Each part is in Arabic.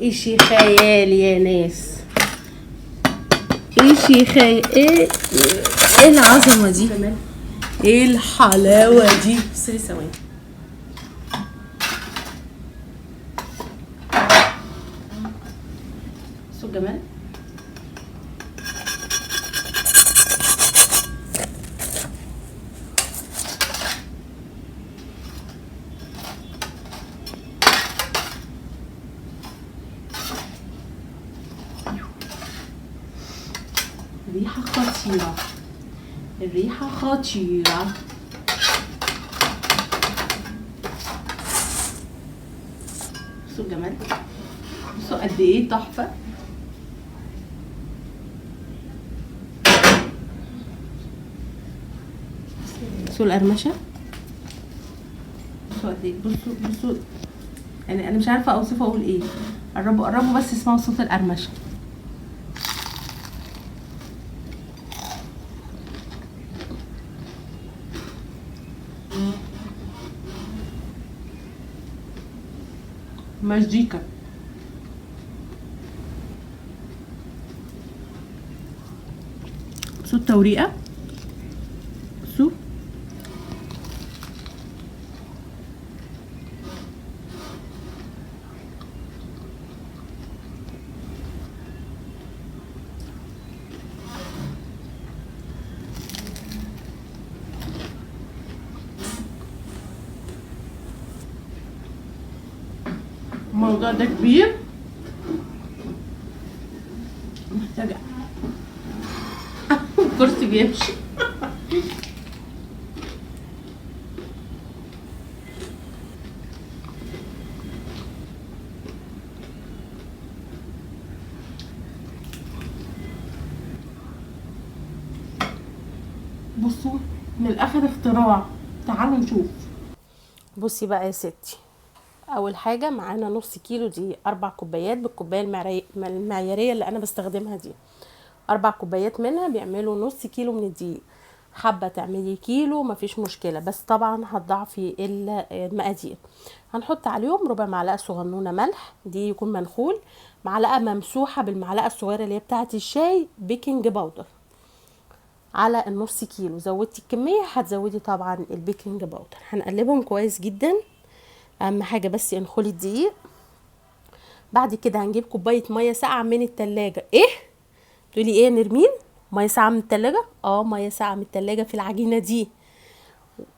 اشي خيال يا ناس، اشي خيال. ايه العظمه دي، ايه الحلاوه دي. بصي ثواني. بصوا الجمال. الريحة خطيرة، الريحة خطيرة. بصوا الجمال، بصوا قد ايه تحفة. بصوا القرمشة، بصوا قد ايه. بصوا يعني انا مش عارفة اوصفه اقول ايه. قربوا بس اسمعوا صوت القرمشة. مزيكا. بصوا التوريقة، بصوا الموضوع ده كبير، محتاجة الكرسي بيمشي. بصوا من الاخر اختراع. تعالوا نشوف. بصي بقى يا ستي، اول حاجه معانا نص كيلو دي 4 كوبايات بالكوبايه المعياريه اللي انا بستخدمها دي. 4 كوبايات منها بيعملوا نص كيلو من الدقيق. حابه تعملي كيلو مفيش مشكله، بس طبعا هتضعفي المقادير. هنحط عليهم ربع معلقه صغنونه ملح، دي يكون منخول، معلقه ممسوحه بالمعلقه الصغيره اللي هي بتاعه الشاي بيكنج باودر. على النص كيلو زودتي الكميه هتزودي طبعا البيكنج باودر. هنقلبهم كويس جدا. اهم حاجه بس انخلي الدقيق. بعد كده هنجيب كوبايه ميه ساقعه من التلاجة. ايه تقولي ايه يا نرمين؟ ميه ساقعه من التلاجة؟ ميه ساقعه من التلاجة في العجينه دي.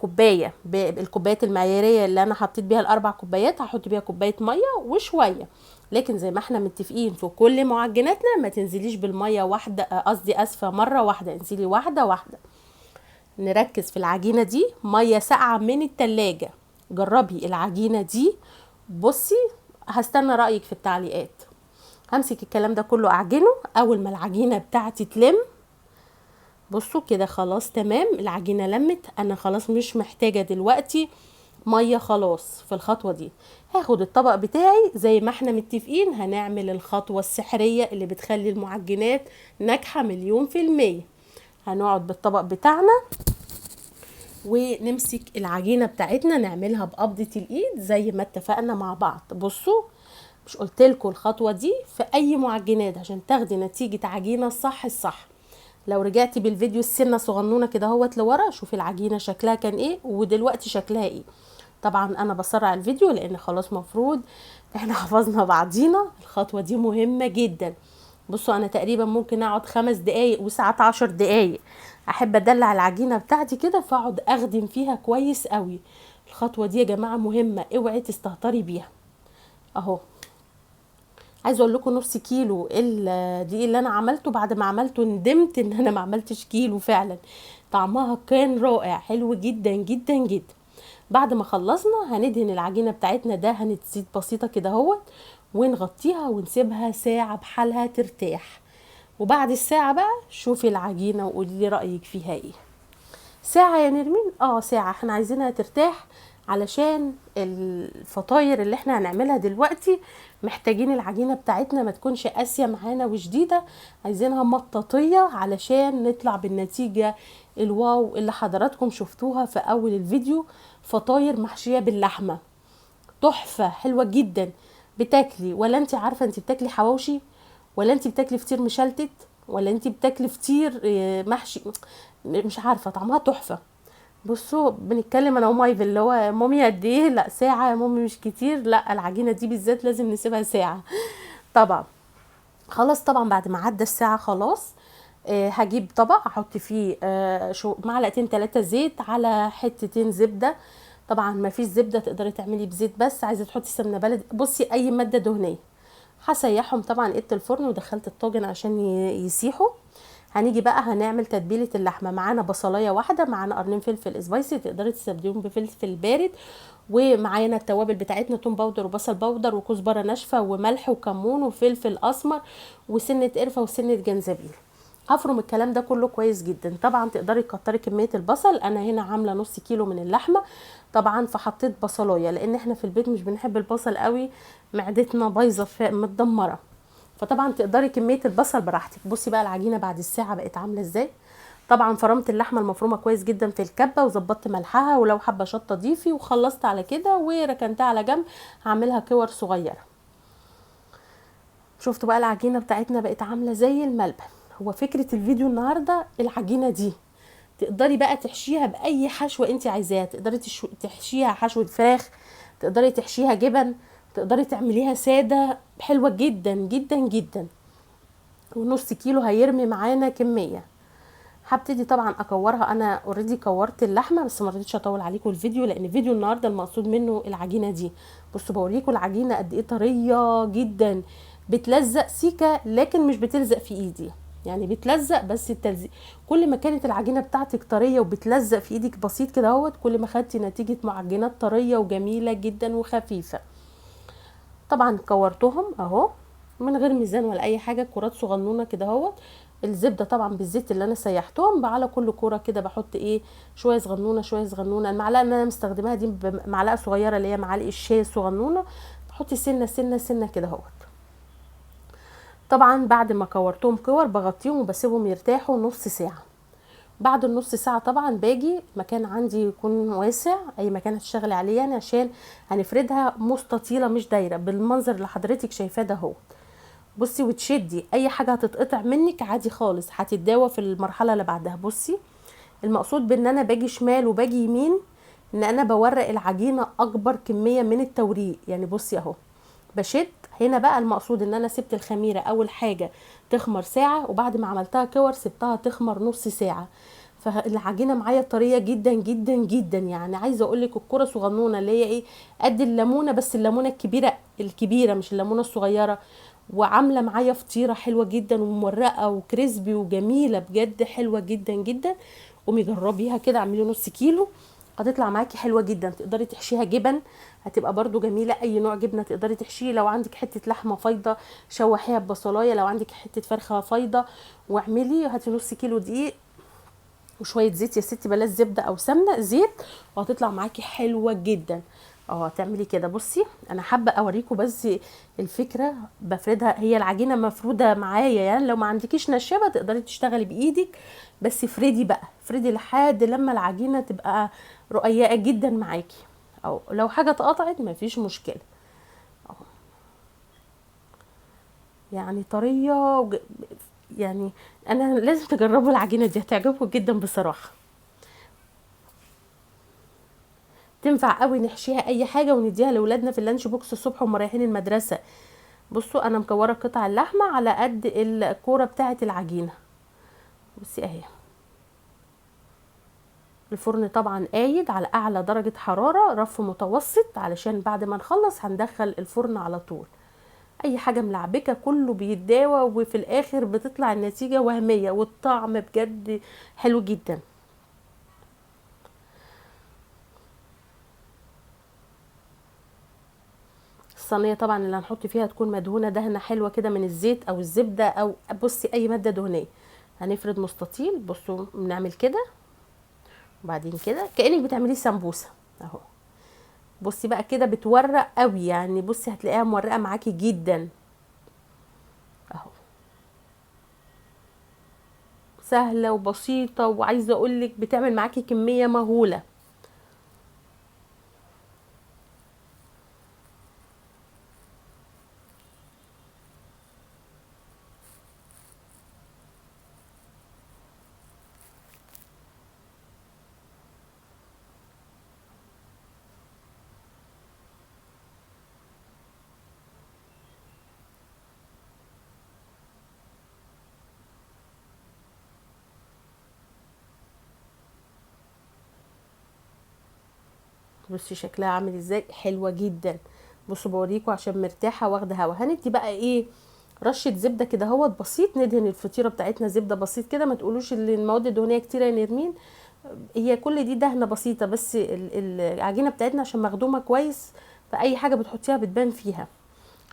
كوبايه بالكوبايات المعياريه اللي انا حطيت بيها ال4 كوبايات هحط بيها كوبايه ميه وشويه. لكن زي ما احنا متفقين في كل معجناتنا ما تنزليش بالميه واحده، قصدي اسفه، مره واحده، انزلي واحده واحده. نركز في العجينه دي ميه ساقعه من التلاجة. جربي العجينه دي. بصي هستنى رايك في التعليقات. همسك الكلام ده كله اعجنه. اول ما العجينه بتاعتي تلم، بصوا كده خلاص تمام، العجينه لمت. انا خلاص مش محتاجه دلوقتي ميه خلاص. في الخطوه دي هاخد الطبق بتاعي زي ما احنا متفقين، هنعمل الخطوه السحريه اللي بتخلي المعجنات ناجحه 100%. هنقعد بالطبق بتاعنا ونمسك العجينه بتاعتنا نعملها بقبضه الايد زي ما اتفقنا مع بعض. بصوا مش قلتلكوا الخطوه دي في اي معجنات عشان تاخدي نتيجه عجينه الصح. لو رجعتي بالفيديو السنه صغنونه كده اهوت لورا، شوفي العجينه شكلها كان ايه ودلوقتي شكلها ايه. طبعا انا بسرع الفيديو لان خلاص مفروض احنا حفظنا بعضينا. الخطوه دي مهمه جدا. بصوا انا تقريبا ممكن اقعد 5 دقايق وساعات 10 دقايق. احب ادلع العجينه بتاعتي كده فاقعد اخدم فيها كويس قوي. الخطوه دي يا جماعه مهمه، اوعي تستهتري بيها. اهو عايزه اقول لكم نص كيلو الدقيق اللي انا عملته. بعد ما عملته ندمت ان انا ما عملتش كيلو فعلا. طعمها كان رائع، حلو جدا جدا جدا. بعد ما خلصنا هندهن العجينه بتاعتنا دهنه زيت بسيطه كده اهوت، ونغطيها ونسيبها ساعه بحالها ترتاح. وبعد الساعه بقى شوفي العجينه وقولي لي رايك فيها ايه. ساعة يا نرمين؟ ساعة. احنا عايزينها ترتاح علشان الفطاير اللي احنا هنعملها دلوقتي محتاجين العجينة بتاعتنا ما تكونش قاسية معانا وشديدة. عايزينها مطاطية علشان نطلع بالنتيجة الواو اللي حضراتكم شفتوها في اول الفيديو. فطاير محشية باللحمة تحفة حلوة جدا. بتاكلي، ولا انت عارفه انت بتاكلي حواوشي، ولا انت بتاكلي فطير مشلتت، ولا انت بتاكلي فطير محشي، مش عارفه، طعمها تحفه. بصوا بنتكلم انا ومايفل اللي هو مامي قد ايه، لا ساعه يا مامي مش كتير، لا العجينه دي بالذات لازم نسيبها ساعه. طبعا خلاص، طبعا بعد ما عدى الساعه خلاص، هجيب طبق احط فيه معلقتين 3 زيت على حتتين زبده. طبعا ما فيش زبده تقدري تعملي بزيت، بس عايزه تحطي سمنه بلدي، بصي اي ماده دهنيه. هسيحهم طبعا، قدت الفرن ودخلت الطاجن عشان يسيحوا. هنيجي بقى هنعمل تتبيله اللحمه. معانا بصلايه واحده، معانا قرنين فلفل سبايسي تقدري تستبدليهم بفلفل بارد، ومعانا التوابل بتاعتنا توم باودر وبصل باودر وكزبره ناشفه وملح وكمون وفلفل اسمر وسنه قرفه وسنه جنزبيل. هفرم الكلام ده كله كويس جدا. طبعا تقدري تكتري كميه البصل، انا هنا عامله نص كيلو من اللحمه طبعا، فحطيت بصلايه لان احنا في البيت مش بنحب البصل قوي، معدتنا بايظه متدمره. فطبعا تقدري كميه البصل براحتك. بصي بقى العجينه بعد الساعه بقت عامله ازاي. طبعا فرمت اللحمه المفرومه كويس جدا في الكبه وظبطت ملحها، ولو حابه شطه ضيفي، وخلصت على كده وركنتها على جنب. هعملها كور صغيره. شفتوا بقى العجينه بتاعتنا بقت عامله زي الملبن. هو فكره الفيديو النهارده العجينه دي تقدري بقى تحشيها باي حشوه انت عايزاها. تقدري تحشيها حشوه فراخ، تقدري تحشيها جبن، تقدري تعمليها ساده، حلوه جدا جدا جدا. ونص كيلو هيرمي معانا كميه. هبتدي طبعا اكورها. انا اوريدي كورت اللحمه، بس ما رضيتش اطول عليكم الفيديو لان فيديو النهارده المقصود منه العجينه دي. بصوا بوريكم العجينه قد ايه طريه جدا، بتلزق سيكه لكن مش بتلزق في ايدي، يعني بتلزق بس التلزيق. كل ما كانت العجينه بتاعتك طريه وبتلزق في ايدك بسيط كده اهوت، كل ما خدتي نتيجه معجنات طريه وجميله جدا وخفيفه. طبعا كورتهم اهو من غير ميزان ولا اي حاجه، كرات صغنونه كده اهوت. الزبده طبعا بالزيت اللي انا سيحتهم بقى على كل كوره كده بحط ايه، شويه صغنونه شويه صغنونه. المعلقه اللي انا مستخدماها دي معلقه صغيره اللي هي معالق الشاي الصغنونه، بحط سنه سنه سنه كده اهوت. طبعا بعد ما كورتهم كور بغطيهم وبسيبهم يرتاحوا نص ساعه. بعد النص ساعة طبعا باجي مكان عندي يكون واسع، اي مكان هتشتغلي عليه يعني، عشان هنفردها مستطيلة مش دايرة بالمنظر اللي حضرتك شايفاه ده اهو. بصي وتشدي اي حاجة هتتقطع منك عادي خالص، هتتداوى في المرحلة اللي بعدها. بصي المقصود بان انا باجي شمال وباجي يمين، ان انا بورق العجينة اكبر كمية من التوريق. يعني بصي اهو بشد هنا بقى. المقصود ان انا سبت الخميره اول حاجه تخمر ساعه، وبعد ما عملتها كور سبتها تخمر نص ساعه. فالعجينه معايا طريه جدا جدا جدا. يعني عايزه اقول لك الكره صغنونه اللي هي ايه قد الليمونه، بس الليمونه الكبيره الكبيره مش الليمونه الصغيره. وعامله معايا فطيره حلوه جدا ومورقه وكريسبي وجميله بجد، حلوه جدا جدا. قومي جربيها كده، اعملي نص كيلو هتطلع معاكي حلوه جدا. تقدري تحشيها جبن هتبقى برضو جميله، اي نوع جبنه تقدري تحشيه. لو عندك حته لحمه فايضه شوحيها ببصلايه، لو عندك حته فرخه فايضه واعملي. هاتي نص كيلو دقيق وشويه زيت يا ستي، بلاش زبده او سمنه، زيت، وهتطلع معاكي حلوه جدا. اه هتعملي كده. بصي انا حابه اوريكم بس الفكره بفردها. هي العجينه مفروده معايا، يعني لو ما عندكيش نشابه تقدري تشتغلي بايدك، بس افردي بقى، افردي لحد لما العجينه تبقى رقيقه جدا معاكي. او لو حاجه اتقطعت مفيش مشكله. اهو يعني طريه يعني انا لازم تجربوا العجينه دي، هتعجبكم جدا بصراحه. تنفع قوي نحشيها اي حاجه ونديها لاولادنا في اللانش بوكس الصبح وهم رايحين المدرسه. بصوا انا مكوره قطع اللحمه على قد الكوره بتاعه العجينه. بصي اهي. الفرن طبعا قايد على اعلى درجه حراره، رف متوسط، علشان بعد ما نخلص هندخل الفرن على طول. اي حاجه ملعبكه كله بيتداوى، وفي الاخر بتطلع النتيجه وهميه والطعم بجد حلو جدا. الصينيه طبعا اللي هنحط فيها تكون مدهونه دهنه حلوه كده من الزيت او الزبده، او بصي اي ماده دهنيه. هنفرد مستطيل. بصوا بنعمل كده وبعدين كده كانك بتعملي سمبوسه اهو. بصي بقى كده بتورق قوي، يعني بصي هتلاقيها مورقه معاكي جدا اهو. سهله وبسيطه، وعايزه اقولك بتعمل معاكي كميه مهوله. بصي شكلها عامل ازاي، حلوه جدا. بصوا بوريكم عشان مرتاحه واخده هوا. هندي بقى ايه رشه زبده كده اهوت بسيط، ندهن الفطيره بتاعتنا زبده بسيط كده. ما تقولوش ان المواد الدهنيه كتيره يا نرمين، هي كل دي دهنه بسيطه بس. العجينه بتاعتنا عشان مخدومه كويس، فاي حاجه بتحطيها بتبان فيها.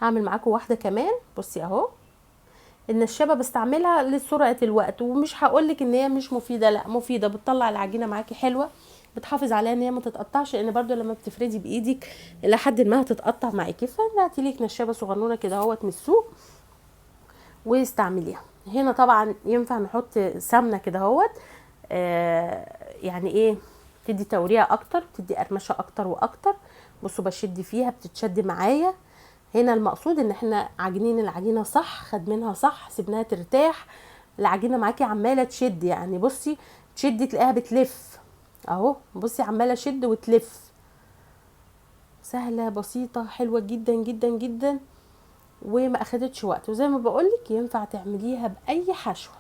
هعمل معاكم واحده كمان. بصي اهو، النشابه بستعملها لسرعه الوقت، ومش هقولك ان هي مش مفيده، لا مفيده، بتطلع العجينه معاكي حلوه، بتحافظ عليها ان هي ما تتقطعش، لان برضو لما بتفردي بايدك الى حد ما هتتقطع معاكي. فهاتي لك نشابه صغنونه كده اهوت من السوق واستعمليها. هنا طبعا ينفع نحط سمنه كده اهوت، يعني ايه، تدي توريقه اكتر، تدي قرمشه اكتر واكتر. بصوا بشد فيها بتتشد معايا. هنا المقصود ان احنا عاجنين العجينه صح، خدمينها صح، سيبناها ترتاح. العجينه معاكي عماله تشد، يعني بصي تشدي تلاقيها بتلف اهو. بصي عماله شد وتلف، سهله بسيطه حلوه جدا جدا جدا، وما اخدتش وقت. وزي ما بقولك ينفع تعمليها باي حشوه.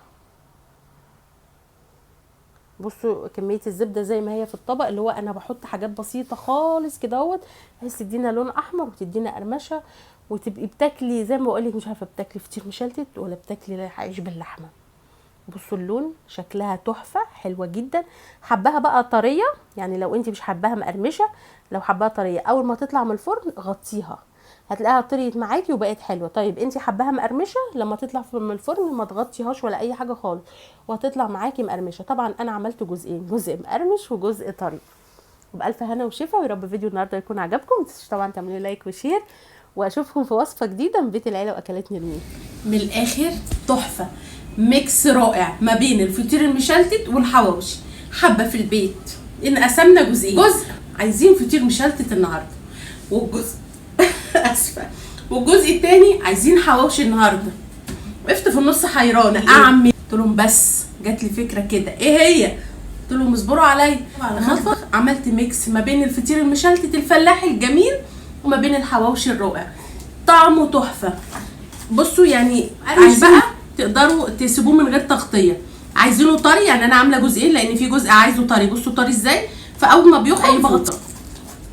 بصوا كميه الزبده زي ما هي في الطبق، اللي هو انا بحط حاجات بسيطه خالص كده اهوت، بحيث تدينا لون احمر وتدينا قرمشه، وتبقي بتاكلي زي ما بقولك مش عارفه بتاكلي فطير مشلتت ولا بتاكلي عيش باللحمه. بصوا اللون شكلها تحفه حلوه جدا. حباها بقى طريه، يعني لو انت مش حباها مقرمشه، لو حباها طريه اول ما تطلع من الفرن غطيها، هتلاقيها طريت معاكي وبقت حلوه. طيب انت حباها مقرمشه، لما تطلع من الفرن ما تغطيهاش ولا اي حاجه خالص، وهتطلع معاكي مقرمشه. طبعا انا عملت جزئين، جزء مقرمش وجزء طري. وبالف هنا وشفا، ويا رب فيديو النهارده يكون عجبكم. ما تنسوش طبعا تعملوا لايك وشير، واشوفكم في وصفه جديده من بيت العيله واكلات نرمين. من الاخر تحفه، ميكس رائع ما بين الفطير المشلتت والحواوشي. حبه في البيت ان قسمنا جزئين، جزء عايزين فطير مشلتت النهارده، والجزء اسفه، والجزء التاني عايزين حواوشي النهارده. وقفت في النص حيرانه اعمل، قلت لهم بس جات لي فكره كده، ايه هي؟ قلت لهم اصبروا عليا. المطبخ عملت ميكس ما بين الفطير المشلتت الفلاحي الجميل وما بين الحواوشي الرائع، طعمه تحفه. بصوا يعني عايز بقى تقدروا تسيبوه من غير تغطيه، عايزينه طري، يعني انا عامله جزئين لان في جزء عايزه طري. بصوا طري ازاي، فاول ما بيخرج بغطاه.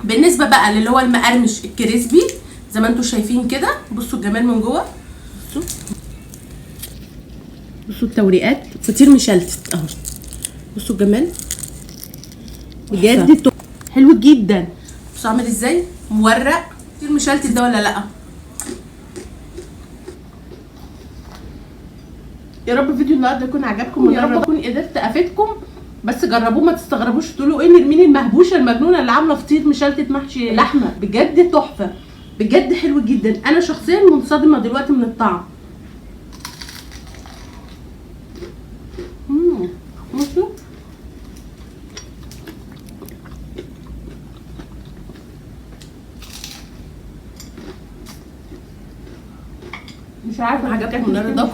بالنسبه بقى للي هو المقرمش الكريسبي زي ما انتم شايفين كده، بصوا الجمال من جوه، بصوا التوريقات، فطير مشلتت اهو، بصوا الجمال بجد حلو جدا. بصوا عامل ازاي مورق، فطير مشلتت ده ولا لا؟ يا رب فيديو النهارده يكون عجبكم، ويا رب اكون قدرت افيدكم. بس جربوه، ما تستغربوش تقولوا ايه نرمين المهبوشه المجنونه اللي عامله فطير مشلتت محشي لحمه. بجد تحفه، بجد حلو جدا. انا شخصيا منصدمه دلوقتي من الطعم. بصوا مش عارفه عجبكم النهارده،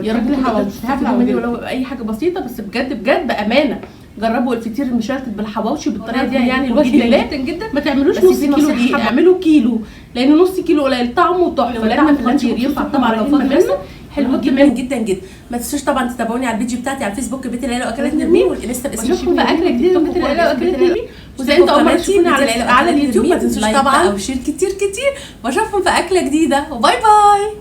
يا رب تستحملوا مني ولو اي حاجه بسيطه، بس بجد بجد بامانه جربوا الفطير المشلتت بالحواوشي بالطريقه دي، يعني الوجه جدا جدا. ما تعملوش نص كيلو دي، اعملوا كيلو، لان نص كيلو قليل، طعمه تحفه. لان الفطير ينفع طبعا لو فات منه حلو جدا جدا جدا. ما تنسوش طبعا تتابعوني على البيج بتاعتي على الفيسبوك بيت العيله واكلات نرمين، والانستا باسم اشوفكم في اكله جديده من بيت العيله واكلات نرمين. وزي انتوا اول مره تشوفوني على اليوتيوب، ما تنسوش طبعا او شير كتير كتير، واشوفكم في اكله جديده، وباي باي.